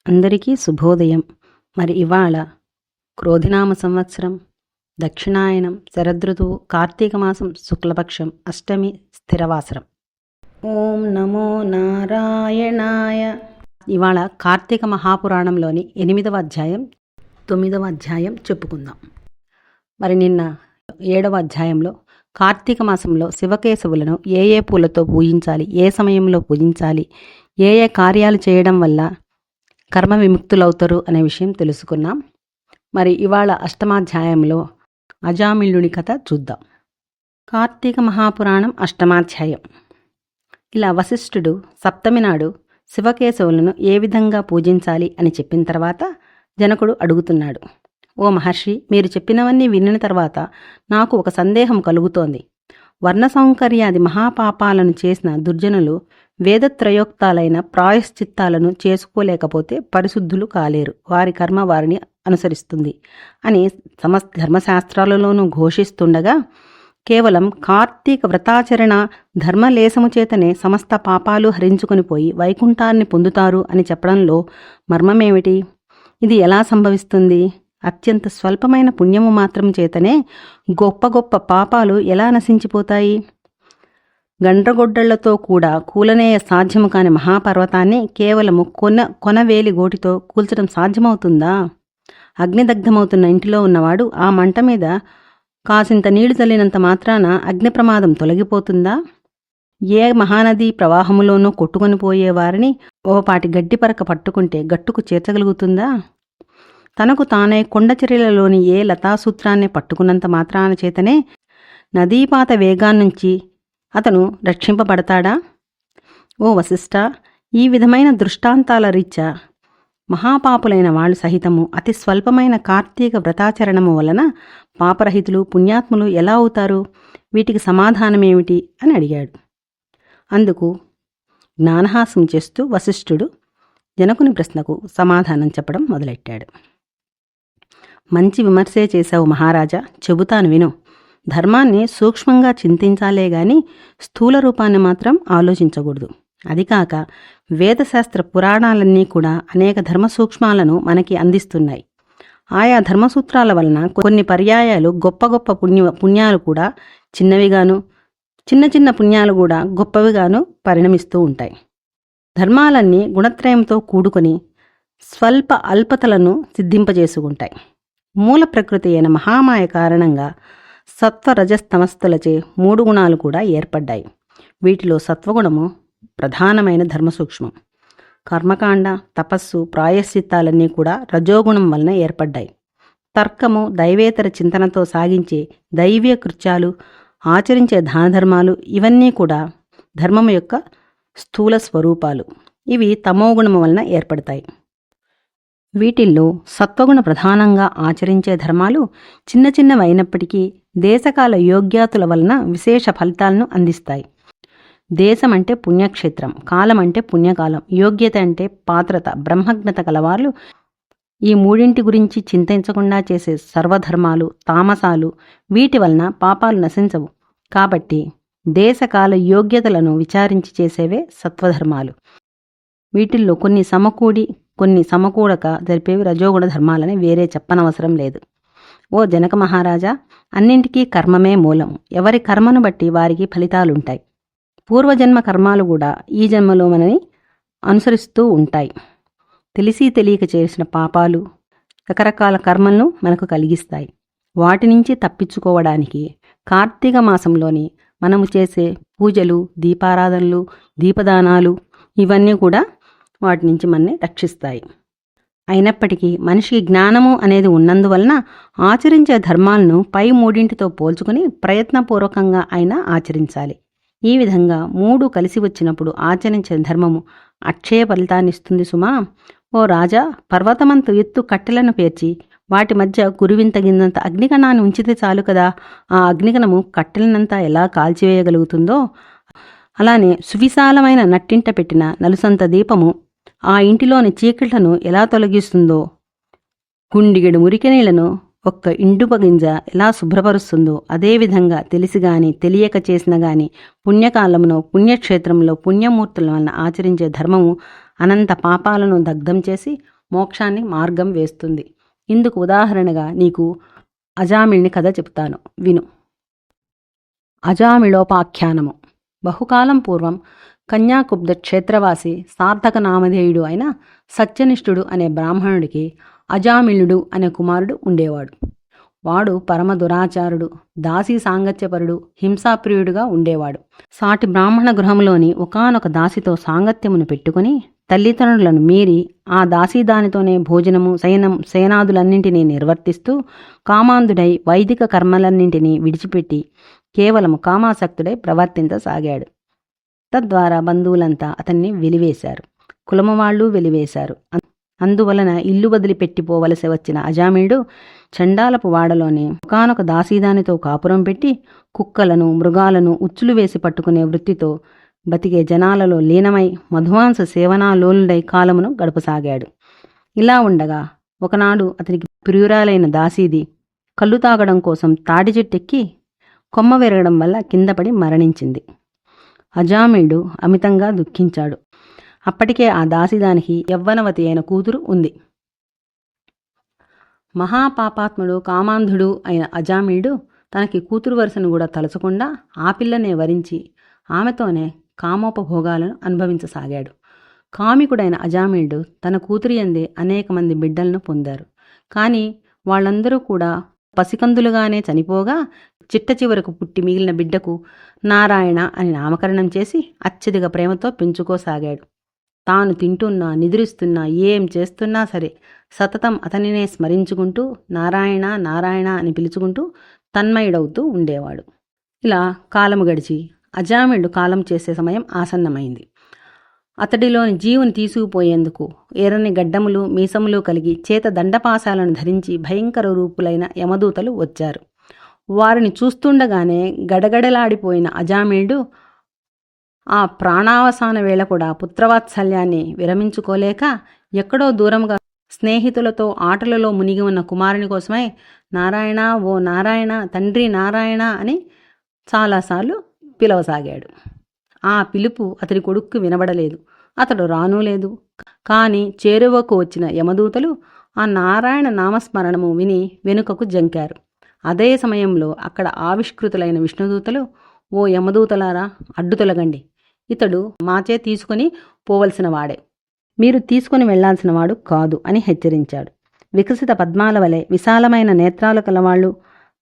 అందరికీ శుభోదయం. మరి ఇవాళ క్రోధినామ సంవత్సరం, దక్షిణాయనం, శరదృతువు, కార్తీక మాసం, శుక్లపక్షం, అష్టమి, స్థిరవాసరం. ఓం నమో నారాయణాయ. ఇవాళ కార్తీక మహాపురాణంలోని 8వ అధ్యాయం, 9వ అధ్యాయం చెప్పుకుందాం. మరి నిన్న 7వ అధ్యాయంలో కార్తీక మాసంలో శివకేశవులను ఏ ఏ పూలతో పూజించాలి, ఏ సమయంలో పూజించాలి, ఏ ఏ కార్యాలు చేయడం వల్ల కర్మ విముక్తులవుతారు అనే విషయం తెలుసుకున్నాం. మరి ఇవాళ అష్టమాధ్యాయంలో అజామిళుని కథ చూద్దాం. కార్తీక మహాపురాణం అష్టమాధ్యాయం. ఇలా వశిష్ఠుడు సప్తమి నాడు శివకేశవులను ఏ విధంగా పూజించాలి అని చెప్పిన తర్వాత జనకుడు అడుగుతున్నాడు, ఓ మహర్షి, మీరు చెప్పినవన్నీ వినిన తర్వాత నాకు ఒక సందేహం కలుగుతోంది. వర్ణ సౌంకర్యాది మహాపాపాలను చేసిన దుర్జనులు వేదత్రయోక్తాలైన ప్రాయశ్చిత్తాలను చేసుకోలేకపోతే పరిశుద్ధులు కాలేరు, వారి కర్మ వారిని అనుసరిస్తుంది అని సమస్త ధర్మశాస్త్రాలలోనూ ఘోషిస్తుండగా కేవలం కార్తీక వ్రతాచరణ ధర్మలేశము చేతనే సమస్త పాపాలు హరించుకొని పోయి వైకుంఠాన్ని పొందుతారు అని చెప్పడంలో మర్మమేమిటి? ఇది ఎలా సంభవిస్తుంది? అత్యంత స్వల్పమైన పుణ్యము మాత్రం చేతనే గొప్ప గొప్ప పాపాలు ఎలా నశించిపోతాయి? గండ్రగొడ్డళ్లతో కూడా కూలనేయ సాధ్యము కాని మహాపర్వతాన్ని కేవలము కొనవేలి గోటితో కూల్చడం సాధ్యమవుతుందా? అగ్నిదగ్ధమవుతున్న ఇంటిలో ఉన్నవాడు ఆ మంట మీద కాసింత నీళ్లు చల్లినంత మాత్రాన అగ్ని ప్రమాదం తొలగిపోతుందా? ఏ మహానదీ ప్రవాహములోనూ కొట్టుకొని పోయేవారిని ఓపాటి గడ్డిపరక పట్టుకుంటే గట్టుకు చేర్చగలుగుతుందా? తనకు తానే కొండచర్యలలోని ఏ లతాసూత్రాన్ని పట్టుకున్నంత మాత్రాన చేతనే నదీపాత వేగాన్నించి అతను రక్షింపబడతాడా? ఓ వశిష్ఠ, ఈ విధమైన దృష్టాంతాల రీత్యా మహాపాపులైన వాళ్ళు సహితము అతి స్వల్పమైన కార్తీక వ్రతాచరణము వలన పాపరహితులు పుణ్యాత్ములు ఎలా అవుతారు? వీటికి సమాధానమేమిటి అని అడిగాడు. అందుకు జ్ఞానహాసం చేస్తూ వశిష్ఠుడు జనకుని ప్రశ్నకు సమాధానం చెప్పడం మొదలెట్టాడు. మంచి విమర్శే చేశావు మహారాజా, చెబుతాను విను. ధర్మాన్ని సూక్ష్మంగా చింతించాలే గాని స్థూల రూపాన్ని మాత్రం ఆలోచించకూడదు. అదికాక వేదశాస్త్ర పురాణాలన్నీ కూడా అనేక ధర్మ సూక్ష్మాలను మనకి అందిస్తున్నాయి. ఆయా ధర్మసూత్రాల వలన కొన్ని పర్యాయాలు గొప్ప గొప్ప పుణ్యాలు కూడా చిన్నవిగాను, చిన్న చిన్న పుణ్యాలు కూడా గొప్పవిగాను పరిణమిస్తూ ఉంటాయి. ధర్మాలన్నీ గుణత్రయంతో కూడుకొని స్వల్ప అల్పతలను సిద్ధింపజేసుకుంటాయి. మూల ప్రకృతి అయిన మహామాయ కారణంగా సత్వరజస్తమస్తులచే 3 గుణాలు కూడా ఏర్పడ్డాయి. వీటిలో సత్వగుణము ప్రధానమైన ధర్మసూక్ష్మం. కర్మకాండ, తపస్సు, ప్రాయశ్చిత్తాలన్నీ కూడా రజోగుణం వలన ఏర్పడ్డాయి. తర్కము, దైవేతర చింతనతో సాగించే దైవీయ కృత్యాలు, ఆచరించే దానధర్మాలు ఇవన్నీ కూడా ధర్మము యొక్క స్థూల స్వరూపాలు. ఇవి తమోగుణము వలన ఏర్పడతాయి. వీటిల్లో సత్వగుణ ప్రధానంగా ఆచరించే ధర్మాలు చిన్న చిన్నవైనప్పటికీ దేశకాల యోగ్యాతుల వలన విశేష ఫలితాలను అందిస్తాయి. దేశం అంటే పుణ్యక్షేత్రం, కాలం అంటే పుణ్యకాలం, యోగ్యత అంటే పాత్రత, బ్రహ్మజ్ఞత కలవాళ్ళు ఈ మూడింటి గురించి చింతించకుండా చేసే సర్వధర్మాలు తామసాలు. వీటి వలన పాపాలు నశించవు. కాబట్టి దేశకాల యోగ్యతలను విచారించి చేసేవే సత్వధర్మాలు. వీటిల్లో కొన్ని సమకూడి కొన్ని సమకూడక జరిపేవి రజోగుణ ధర్మాలని వేరే చెప్పనవసరం లేదు. ఓ జనక మహారాజా, అన్నింటికీ కర్మమే మూలం. ఎవరి కర్మను బట్టి వారికి ఫలితాలుంటాయి. పూర్వజన్మ కర్మాలు కూడా ఈ జన్మలో మనని అనుసరిస్తూ ఉంటాయి. తెలిసి తెలియక చేసిన పాపాలు రకరకాల కర్మలను మనకు కలిగిస్తాయి. వాటి నుంచి తప్పించుకోవడానికి కార్తీక మాసంలోని మనము చేసే పూజలు, దీపారాధనలు, దీపదానాలు ఇవన్నీ కూడా వాటి నుంచి మనని రక్షిస్తాయి. అయినప్పటికీ మనిషికి జ్ఞానము అనేది ఉన్నందువలన ఆచరించే ధర్మాలను పై మూడింటితో పోల్చుకుని ప్రయత్నపూర్వకంగా అయినా ఆచరించాలి. ఈ విధంగా 3 కలిసి వచ్చినప్పుడు ఆచరించే ధర్మము అక్షయ ఫలితాన్నిస్తుంది సుమా. ఓ రాజా, పర్వతమంత ఎత్తు కట్టెలను పేర్చి వాటి మధ్య గురువింతగినంత అగ్నికణాన్ని ఉంచితే చాలు కదా. ఆ అగ్నికణము కట్టెలనంతా ఎలా కాల్చివేయగలుగుతుందో అలానే సువిశాలమైన నట్టింట పెట్టిన నలుసంత దీపము ఆ ఇంటిలోని చీకట్లను ఎలా తొలగిస్తుందో, గుండిగెడు మురికి నీళ్లను ఒక్క ఇండుప గింజ ఎలా శుభ్రపరుస్తుందో అదేవిధంగా తెలిసిగాని తెలియక చేసిన గాని పుణ్యకాలంలో పుణ్యక్షేత్రంలో పుణ్యమూర్తుల వలన ఆచరించే ధర్మము అనంత పాపాలను దగ్ధం చేసి మోక్షాన్ని మార్గం వేస్తుంది. ఇందుకు ఉదాహరణగా నీకు అజామిళుని కథ చెప్తాను, విను. అజామిళోపాఖ్యానము. బహుకాలం పూర్వం కన్యాకుబ్జ క్షేత్రవాసి సార్థక నామధేయుడు అయిన సత్యనిష్ఠుడు అనే బ్రాహ్మణుడికి అజామిళుడు అనే కుమారుడు ఉండేవాడు. వాడు పరమ దురాచారుడు, దాసీ సాంగత్యపరుడు, హింసాప్రియుడుగా ఉండేవాడు. సాటి బ్రాహ్మణ గృహంలోని ఒకానొక దాసితో సాంగత్యమును పెట్టుకుని తల్లిదండ్రులను మీరి ఆ దాసీదానితోనే భోజనము, శయనాదులన్నింటినీ నిర్వర్తిస్తూ కామాంధుడై వైదిక కర్మలన్నింటినీ విడిచిపెట్టి కేవలము కామాసక్తుడై ప్రవర్తించసాగాడు. తద్వారా బంధువులంతా అతన్ని వెలివేశారు, కులమవాళ్ళు వెలివేశారు. అందువలన ఇల్లు వదిలిపెట్టిపోవలసి వచ్చిన అజామిళుడు చండాలపు వాడలోనే ఒకానొక దాసీదానితో కాపురం పెట్టి కుక్కలను, మృగాలను ఉచ్చులు వేసి పట్టుకునే వృత్తితో బతికే జనాలలో లీనమై మధుమాంస సేవనాలోలుడై కాలమును గడపసాగాడు. ఇలా ఉండగా ఒకనాడు అతనికి ప్రియురాలైన దాసీది కళ్ళు తాగడం కోసం తాటి చెట్టెక్కి కొమ్మ విరగడం వల్ల కిందపడి మరణించింది. అజామిళుడు అమితంగా దుఃఖించాడు. అప్పటికే ఆ దాసిదానికి యవ్వనవతి అయిన కూతురు ఉంది. మహాపాపాత్ముడు, కామాంధుడు అయిన అజామిళుడు తనకి కూతురు వరుసను కూడా తలచకుండా ఆ పిల్లనే వరించి ఆమెతోనే కామోపభోగాలను అనుభవించసాగాడు. కామికుడైన అజామిళుడు తన కూతురి యందే అనేక మంది బిడ్డలను పొందారు. కానీ వాళ్ళందరూ కూడా పసికందులుగానే చనిపోగా చిట్ట చివరకు పుట్టి మిగిలిన బిడ్డకు నారాయణ అని నామకరణం చేసి అత్యధిక ప్రేమతో పెంచుకోసాగాడు. తాను తింటున్నా, నిద్రిస్తున్నా, ఏం చేస్తున్నా సరే సతతం అతనినే స్మరించుకుంటూ నారాయణ నారాయణ అని పిలుచుకుంటూ తన్మయుడవుతూ ఉండేవాడు. ఇలా కాలము గడిచి అజామిళుడు కాలం చేసే సమయం ఆసన్నమైంది. అతడిలోని జీవుని తీసుకుపోయేందుకు ఎర్రని గడ్డములు, మీసములు కలిగి చేత దండపాశాలను ధరించి భయంకర రూపులైన యమదూతలు వచ్చారు. వారిని చూస్తుండగానే గడగడలాడిపోయిన అజామిళుడు ఆ ప్రాణావసాన వేళ కూడా పుత్రవాత్సల్యాన్ని విరమించుకోలేక ఎక్కడో దూరంగా స్నేహితులతో ఆటలలో మునిగి ఉన్న కుమారుని కోసమై నారాయణ, ఓ నారాయణ, తండ్రి నారాయణ అని చాలాసార్లు పిలవసాగాడు. ఆ పిలుపు అతడి కొడుక్కు వినబడలేదు. అతడు రానూలేదు. కానీ చేరువకు వచ్చిన యమదూతలు ఆ నారాయణ నామస్మరణము విని వెనుకకు జంకారు. అదే సమయంలో అక్కడ ఆవిష్కృతులైన విష్ణుదూతలు, ఓ యమదూతలారా, అడ్డు తొలగండి, ఇతడు మాచే తీసుకొని పోవలసిన వాడే, మీరు తీసుకుని వెళ్లాల్సిన వాడు కాదు అని హెచ్చరించాడు. వికసిత పద్మాల వలె విశాలమైన నేత్రాలు కలవాళ్ళు,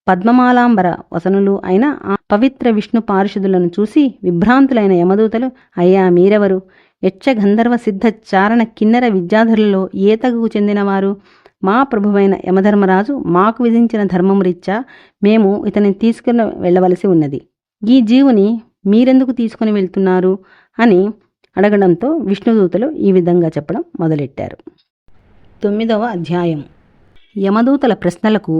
పద్మమాలాంబర వసనులు అయిన ఆ పవిత్ర విష్ణు పారిషదులను చూసి విభ్రాంతులైన యమదూతలు, అయ్యా మీరెవరు? యక్ష గంధర్వ సిద్ధ చారణ కిన్నెర విద్యాధరులలో ఏ తగుకు చెందినవారు? మా ప్రభువైన యమధర్మరాజు మాకు విధించిన ధర్మమురీత్యా మేము ఇతని తీసుకుని వెళ్ళవలసి ఉన్నది. ఈ జీవుని మీరెందుకు తీసుకుని వెళ్తున్నారు అని అడగడంతో విష్ణుదూతలు ఈ విధంగా చెప్పడం మొదలెట్టారు. 9వ అధ్యాయం. యమదూతల ప్రశ్నలకు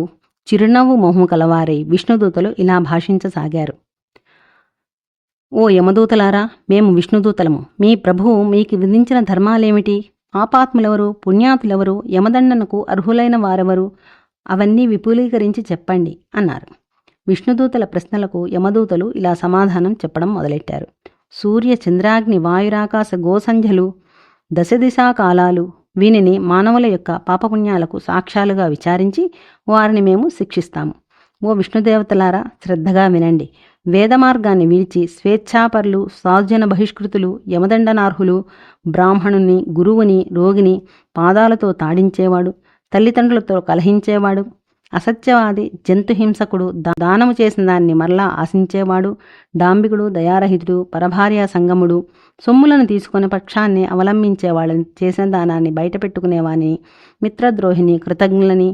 చిరునవ్వు మొహం కలవారై విష్ణుదూతలు ఇలా భాషించసాగారు. ఓ యమదూతలారా, మేము విష్ణుదూతలము. మీ ప్రభువు మీకు విధించిన ధర్మాలేమిటి? పాపాత్ములెవరు, పుణ్యాతులెవరు, యమదండనకు అర్హులైన వారెవరు? అవన్నీ విపులీకరించి చెప్పండి అన్నారు. విష్ణుదూతల ప్రశ్నలకు యమదూతలు ఇలా సమాధానం చెప్పడం మొదలెట్టారు. సూర్య చంద్రాగ్ని వాయురాకాశ గోసంధ్యలు, దశదిశా కాలాలు, వీనిని మానవుల యొక్క పాపపుణ్యాలకు సాక్ష్యాలుగా విచారించి వారిని మేము శిక్షిస్తాము. ఓ విష్ణుదేవతలారా, శ్రద్ధగా వినండి. వేదమార్గాన్ని విడిచి స్వేచ్ఛాపరులు, సాధుజన బహిష్కృతులు, యమదండనార్హులు, బ్రాహ్మణుని, గురువుని, రోగిని పాదాలతో తాడించేవాడు, తల్లిదండ్రులతో కలహించేవాడు, అసత్యవాది, జంతుహింసకుడు, దానము చేసిన దాన్ని మరలా ఆశించేవాడు, డాంబికుడు, దయారహితుడు, పరభార్యా సంగముడు, సొమ్ములను తీసుకునే పక్షాన్ని అవలంబించేవాళ్ళని, చేసిన దానాన్ని బయటపెట్టుకునేవాడిని, మిత్రద్రోహిని, కృతజ్ఞులని,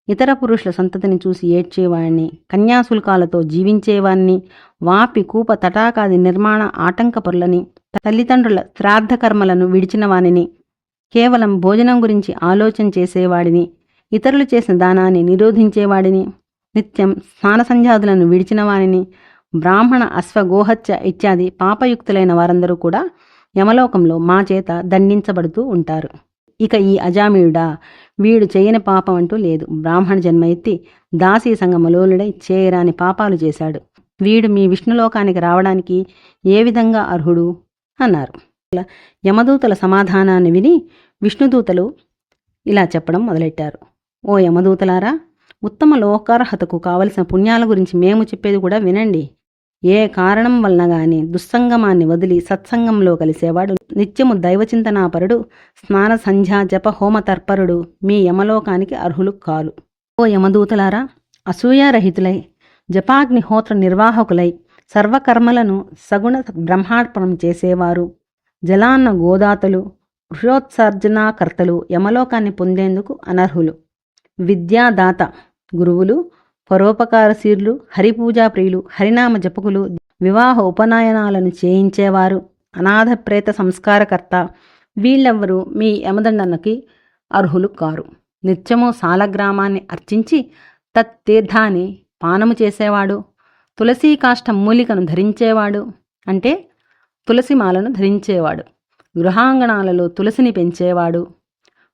ఇతర పురుషుల సంతతిని చూసి ఏడ్చేవాడిని, కన్యాశుల్కాలతో జీవించేవాడిని, వాపి కూప తటాకాది నిర్మాణ ఆటంకపరులని, తల్లిదండ్రుల శ్రాద్ధకర్మలను విడిచిన వానిని, కేవలం భోజనం గురించి ఆలోచన చేసేవాడిని, ఇతరులు చేసిన దానాన్ని నిరోధించేవాడిని, నిత్యం స్నానసంధ్యాదులను విడిచిన వానిని, బ్రాహ్మణ, అశ్వగోహత్య ఇత్యాది పాపయుక్తులైన వారందరూ కూడా యమలోకంలో మా చేత దండించబడుతూ ఉంటారు. ఇక ఈ అజామిళుడా, వీడు చేయని పాపం అంటూ లేదు. బ్రాహ్మణ జన్మ ఎత్తి దాసీ సంగమలోలుడై చేయరాని పాపాలు చేశాడు. వీడు మీ విష్ణులోకానికి రావడానికి ఏ విధంగా అర్హుడు అన్నారు. యమదూతల సమాధానాన్ని విని విష్ణుదూతలు ఇలా చెప్పడం మొదలెట్టారు. ఓ యమదూతలారా, ఉత్తమ లోకార్హతకు కావలసిన పుణ్యాల గురించి మేము చెప్పేది కూడా వినండి. ఏ కారణం వలన గాని దుస్సంగమాన్ని వదిలి సత్సంగంలో కలిసేవాడు, నిత్యము దైవచింతనాపరుడు, స్నాన సంధ్యా జప హోమ తర్పరుడు మీ యమలోకానికి అర్హులు కారు. ఓ యమదూతలారా, అసూయారహితులై జపాగ్నిహోత్ర నిర్వాహకులై సర్వకర్మలను సగుణ బ్రహ్మార్పణం చేసేవారు, జలాన్న గోదాతలు, వృషోత్సర్జనాకర్తలు యమలోకాన్ని పొందేందుకు అనర్హులు. విద్యాదాత గురువులు, పరోపకారశీర్లు, హరిపూజా ప్రియులు, హరినామ జపకులు, వివాహ ఉపనయనాలను చేయించేవారు, అనాథ ప్రేత సంస్కారకర్త వీళ్ళెవ్వరూ మీ యమదండనకి అర్హులు కారు. నిత్యము సాలగ్రామాన్ని అర్చించి తత్తీర్థాన్ని పానము చేసేవాడు, తులసీ కాష్ట మూలికను ధరించేవాడు అంటే తులసిమాలను ధరించేవాడు, గృహాంగణాలలో తులసిని పెంచేవాడు,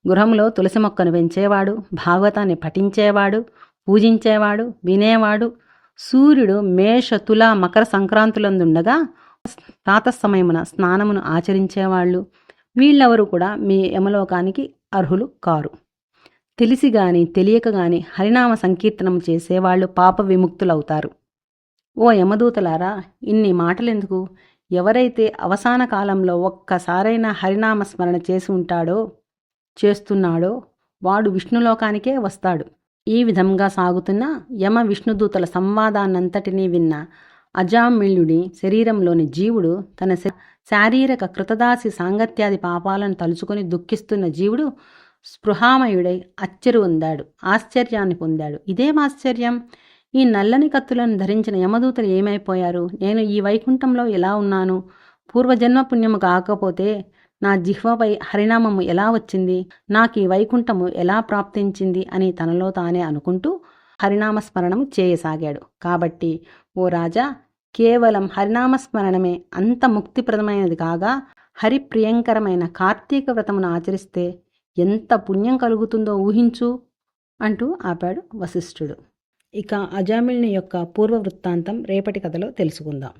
గృహంలో తులసి మొక్కను పెంచేవాడు, భాగవతాన్ని పఠించేవాడు, పూజించేవాడు, వినేవాడు, సూర్యుడు మేష తుల మకర సంక్రాంతులందుండగా ప్రాతస్సమయమున స్నానమును ఆచరించేవాళ్ళు వీళ్ళెవరూ కూడా మీ యమలోకానికి అర్హులు కారు. తెలిసి గాని తెలియక గాని హరినామ సంకీర్తనం చేసేవాళ్ళు పాప విముక్తులవుతారు. ఓ యమదూతలారా, ఇన్ని మాటలెందుకు? ఎవరైతే అవసాన కాలంలో ఒక్కసారైనా హరినామ స్మరణ చేస్తున్నాడో వాడు విష్ణులోకానికే వస్తాడు. ఈ విధంగా సాగుతున్న యమ విష్ణుదూతల సంవాదాన్నంతటినీ విన్న అజామిళుడి శరీరంలోని జీవుడు తన శారీరక కృతదాసి సాంగత్యాది పాపాలను తలుచుకొని దుఃఖిస్తున్న జీవుడు స్పృహామయుడై ఆశ్చర్యాన్ని పొందాడు. ఇదేం ఆశ్చర్యం? ఈ నల్లని కత్తులను ధరించిన యమదూతలు ఏమైపోయారు? నేను ఈ వైకుంఠంలో ఎలా ఉన్నాను? పూర్వజన్మ పుణ్యము కాకపోతే నా జిహ్వపై హరినామము ఎలా వచ్చింది? నాకు ఈ వైకుంఠము ఎలా ప్రాప్తించింది అని తనలో తానే అనుకుంటూ హరినామస్మరణము చేయసాగాడు. కాబట్టి ఓ రాజా, కేవలం హరినామస్మరణమే అంత ముక్తిప్రదమైనది కాగా హరిప్రియంకరమైన కార్తీక వ్రతమును ఆచరిస్తే ఎంత పుణ్యం కలుగుతుందో ఊహించు అంటూ ఆపాడు వశిష్ఠుడు. ఇక అజామిళుని యొక్క పూర్వ వృత్తాంతం రేపటి కథలో తెలుసుకుందాం.